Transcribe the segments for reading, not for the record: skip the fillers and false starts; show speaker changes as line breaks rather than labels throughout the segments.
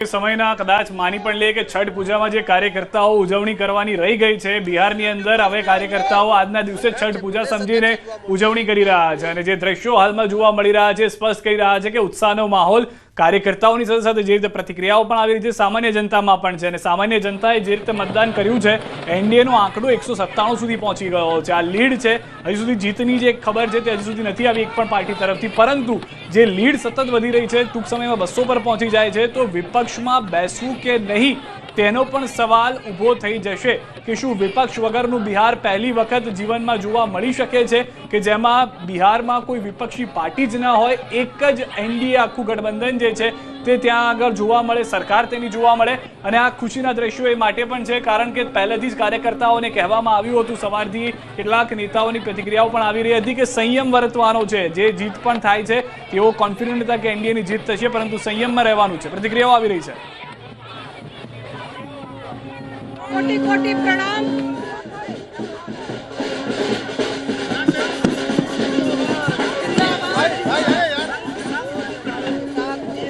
સમયના કદાચ માની પણ લે કે છઠ પૂજામાં જે કાર્યકર્તાઓ ઉજવણી કરવાની રહી ગઈ છે બિહારની અંદર, હવે કાર્યકર્તાઓ આજના દિવસે છઠ પૂજા સમજીને ઉજવણી કરી રહ્યા છે અને જે દ્રશ્યો હાલમાં જોવા મળી રહ્યા છે સ્પષ્ટ કહી રહ્યા છે કે ઉત્સાહનો માહોલ કાર્યકર્તાઓની સાથે સાથે જે રીતે પ્રતિક્રિયાઓ પણ આવી રહી છે સામાન્ય જનતામાં પણ છે અને સામાન્ય જનતાએ જે રીતે મતદાન કર્યું છે એનડીએનો આંકડો 197 સુધી પહોંચી ગયો છે। આ લીડ છે, હજી સુધી જીતની જે ખબર છે તે હજી સુધી નથી આવી એક પણ પાર્ટી તરફથી, પરંતુ જે લીડ સતત વધી રહી છે, ટૂંક સમયમાં 200 પર પહોંચી જાય છે તો વિપક્ષમાં બેસવું કે નહીં તેનો પણ સવાલ ઊભો થઈ જશે કે શું વિપક્ષ વગરનું બિહાર પહેલી વખત જીવનમાં જોવા મળી શકે છે કે જેમાં બિહારમાં કોઈ વિપક્ષી પાર્ટી જ ના હોય, એક જ એનડીએ આખું ગઠબંધન જે છે તે ત્યાં આગળ જોવા મળે, સરકાર તેની જોવા મળે। અને આ ખુશીના દ્રશ્યો એ માટે પણ છે કારણ કે પહેલેથી જ કાર્યકર્તાઓને કહેવામાં આવ્યું હતું, સવારથી કેટલાક નેતાઓની પ્રતિક્રિયાઓ પણ આવી રહી હતી કે સંયમ વર્તવાનો છે, જે જીત પણ થાય છે તેઓ કોન્ફિડન્ટ હતા કે એનડીએની જીત થશે પરંતુ સંયમમાં રહેવાનું છે। પ્રતિક્રિયાઓ આવી રહી છે।
कोटि कोटि प्रणाम।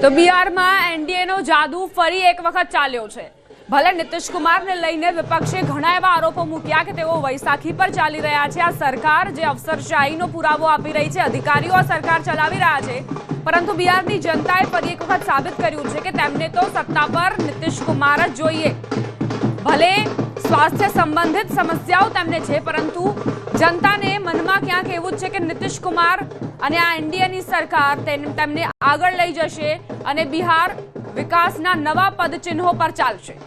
तो बिहार में एनडीए नो जादू फरी एक वखत चाल्यो छे। भले नीतीश कुमार ने लईने विपक्षे घणा एवा आरोपो मूक्या के तेओ वैसाखी पर चाली रह्या छे। आ सरकार जे अफसरशाहीनो पुरावो आपी रही छे, अधिकारीओ आ सरकार चलावी रह्या छे, परंतु बिहारनी जनताए फरी एक वखत साबित कर्युं छे के तेमने तो सत्ता पर नीतीश कुमार ज जोईए। भले स्वास्थ्य संबंधित समस्याओं तेमने छे, परंतु जनताने मनमा क्यांक एवुं ज छे के नीतीश कुमार अने आ एनडीएनी सरकार तेमने आगळ लई जशे अने बिहार विकासना नवा पदचिन्हों पर चालशे।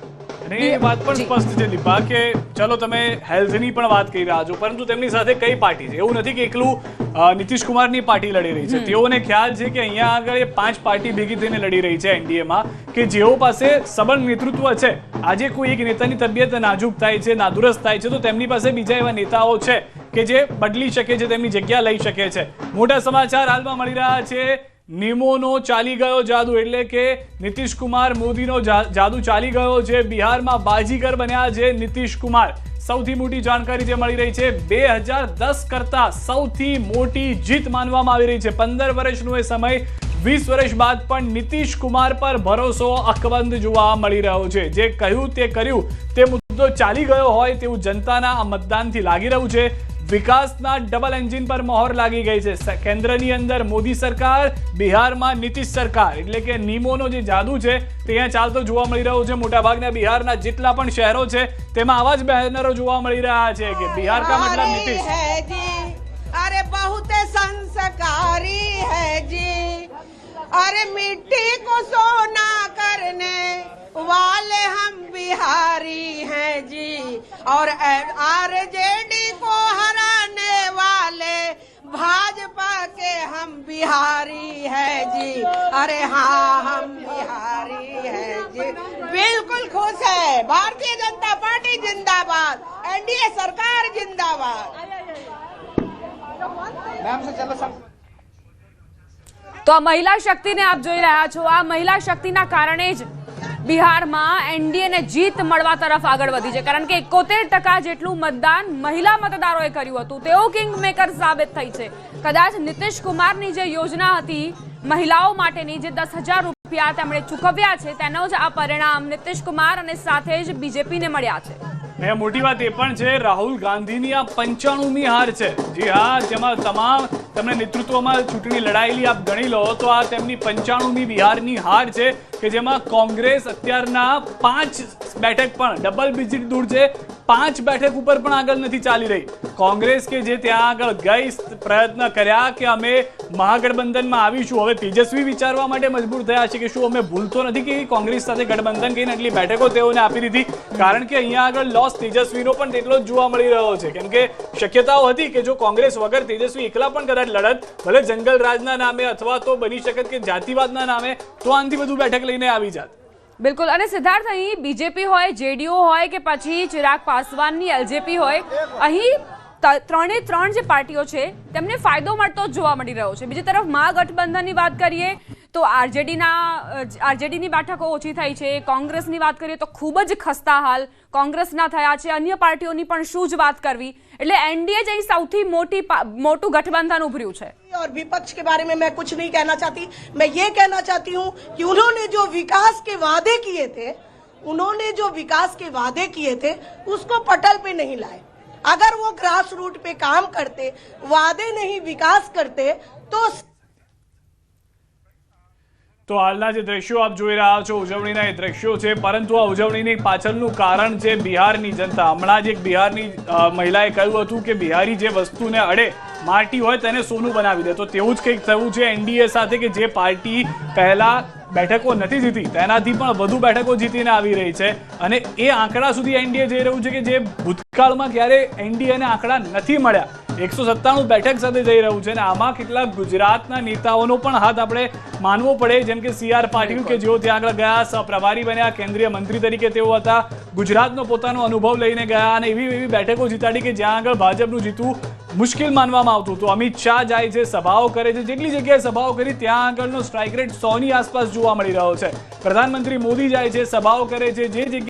અને એ વાત પણ સ્પષ્ટ છે દીપા કે ચલો તમે હેલ્થની પણ વાત કરી રહ્યા છો, પરંતુ તેમની સાથે કઈ પાર્ટી છે? એવું નથી કે એકલું નીતિશ કુમારની પાર્ટી લડી રહી છે, તેઓને ખ્યાલ છે કે અહીંયા આગળ 5 પાર્ટી ભેગી થઈને લડી રહી છે એનડીએમાં કે જેઓ પાસે સબળ નેતૃત્વ છે। આજે કોઈ એક નેતાની તબિયત નાજુક થાય છે, નાદુરસ્ત થાય છે તો તેમની પાસે બીજા એવા નેતાઓ છે કે જે બદલી શકે છે, તેમની જગ્યા લઈ શકે છે। મોટા સમાચાર હાલમાં મળી રહ્યા છે, નિમોનો ચાલી ગયો જાદુ, એટલે કે નીતિશ કુમાર મોદીનો જાદુ ચાલી ગયો છે। બિહારમાં બાજીગર બન્યા છે નીતિશ કુમાર। સૌથી મોટી જાણકારી જે મળી રહી છે 2010 કરતા સૌથી મોટી જીત માનવામાં આવી રહી છે। 15 વર્ષનો એ સમય, 20 વર્ષ બાદ પણ નીતિશ કુમાર પર ભરોસો અકબંધ જોવા મળી રહ્યો છે। જે કહ્યું તે કર્યું તે મુદ્દો ચાલી ગયો હોય તેવું જનતાના આ મતદાનથી લાગી રહ્યું છે। વિકાસના ડબલ એન્જિન પર મોહર લાગી ગઈ છે। કેન્દ્રની અંદર મોદી સરકાર, બિહારમાં નીતિશ સરકાર, એટલે કે નિમોનો જે જાદુ છે તે અહીંયા ચાલતો જોવા મળી રહ્યો છે। મોટાભાગના બિહારના જેટલા પણ શહેરો છે તેમાં આવા જ બેનરો જોવા મળી રહ્યા છે કે બિહાર કા મતલબ નીતિશ
है जी, अरे बहुत संस्कारी है जी, अरे मिट्टी को सोना करने वाले हम बिहारी हैं जी, और आरजेडी को हराने वाले भाजपा के हम बिहारी हैं जी। अरे हाँ, हम बिहारी हैं जी, बिल्कुल खुश है। भारतीय जनता पार्टी जिंदाबाद, एनडीए सरकार जिंदाबाद।
तो आ महिला शक्ति ने आप जोई रह्या छो, आ महिला शक्तिना कारणे ज बिहाરમાં એનડીએને જીત મળવા તરફ આગળ વધી છે, કારણ કે 71% જેટલું મતદાન મહિલા મતદારોએ કર્યું હતું, તેઓ કિંગ મેકર સાબિત થઈ છે। કદાચ નીતિશ કુમારની જે યોજના હતી મહિલાઓ માટેની, જે 10,000 રૂપિયા તેમણે ચૂકવ્યા છે, તેનો જ આ પરિણામ નીતિશ કુમાર અને સાથે જ બીજેપીને મળ્યા છે।
મોટી વાત એ પણ છે રાહુલ ગાંધીની આ 95મી હાર છે। જી હા, જેમાં તમામ તેમણે નેતૃત્વમાં ચૂંટણી લડાયેલી આપ ગણી લો તો આ તેમની 95મી બિહારની હાર છે કે જેમાં કોંગ્રેસ અત્યારના 5 બેઠક પણ ડબલ ડિજિટ દૂર છે, 5 બેઠક ઉપર પણ આગળ નથી ચાલી રહી। કોંગ્રેસ કે જે ત્યાં આગળ ગઈ પ્રયત્ન કર્યા કે અમે મહાગઠબંધનમાં આવીશું, હવે તેજસ્વી વિચારવા માટે મજબૂર થયા છે કે શું અમે ભૂલતો નથી કે કોંગ્રેસ સાથે ગઠબંધન કરીને આટલી બેઠકો તેઓને આપી દીધી, કારણ કે અહીંયા આગળ લોસ તેજસ્વીનો પણ તેટલો જ જોવા મળી રહ્યો છે। કેમ કે શક્યતાઓ હતી કે જો કોંગ્રેસ વગર તેજસ્વી એકલા પણ કદાચ લડત, ભલે જંગલ રાજના નામે અથવા તો બની શકત કે જાતિવાદના નામે, તો આનાથી વધુ બેઠક લઈને આવી જાત।
બિલકુલ। અને સિદ્ધાર્થ, અહીં બીજેપી હોય, જેડીયુ હોય કે પછી ચિરાગ પાસવાનની એલજેપી હોય, અહીં ત્રણે ત્રણ જે પાર્ટીઓ છે તેમને ફાયદો મળતો જ જોવા મળી રહ્યો છે। બીજી તરફ મહાગઠબંધનની વાત કરીએ તો આરજેડીની બેઠકો ઓછી થઈ છે, કોંગ્રેસની વાત કરીએ તો ખૂબ જ ખસ્તા હાલ કોંગ્રેસના થયા છે, અન્ય પાર્ટીઓની પણ શું જ વાત કરવી, એટલે એનડીએ જ અહીં સૌથી મોટું ગઠબંધન ઉભર્યું છે।
और विपक्ष के बारे में मैं कुछ नहीं कहना चाहती, मैं ये कहना चाहती हूँ कि उन्होंने जो विकास के वादे किए थे उसको पटल पे नहीं लाए। अगर वो ग्रास रूट पे काम करते, वादे नहीं विकास करते तो
હાલના જે દ્રશ્યો આપ જોઈ રહ્યા છો ઉજવણીના એ દ્રશ્યો છે, પરંતુ આ ઉજવણીની પાછળનું કારણ છે બિહારની જનતા। હમણાં જ એક બિહારની મહિલાએ કહ્યું હતું કે બિહારી જે વસ્તુને અડે માટી હોય તેને સોનું બનાવી દે, તો તેવું જ કંઈક થયું છે એનડીએ સાથે કે જે પાર્ટી પહેલા બેઠકો નથી જીતી તેનાથી પણ વધુ બેઠકો જીતીને આવી રહી છે, અને એ આંકડા સુધી એનડીએ જઈ રહ્યું છે કે જે ભૂતકાળમાં ક્યારે એનડીએને આંકડા નથી મળ્યા। 197 બેઠક સાથે જઈ રહ્યું છે, અને આમાં કેટલાક ગુજરાતના નેતાઓનો પણ હાથ આપણે માનવો પડે, જેમ કે CR પાટીલ કે જેઓ ત્યાં આગળ ગયા, સહપ્રભારી બન્યા, કેન્દ્રીય મંત્રી તરીકે તેઓ હતા, ગુજરાતનો પોતાનો અનુભવ લઈને ગયા અને એવી બેઠકો જીતાડી કે જ્યાં આગળ ભાજપનું જીતવું મુશ્કેલ માનવામાં આવતું। તો અમિત શાહ જાય છે, સભાઓ કરે છે, જેટલી જગ્યાએ સભાઓ કરી ત્યાં આગળનો સ્ટ્રાઇક રેટ 100ની આસપાસ જોવા મળી રહ્યો છે। પ્રધાનમંત્રી મોદી જાય છે, સભાઓ કરે છે, જે જગ્યાએ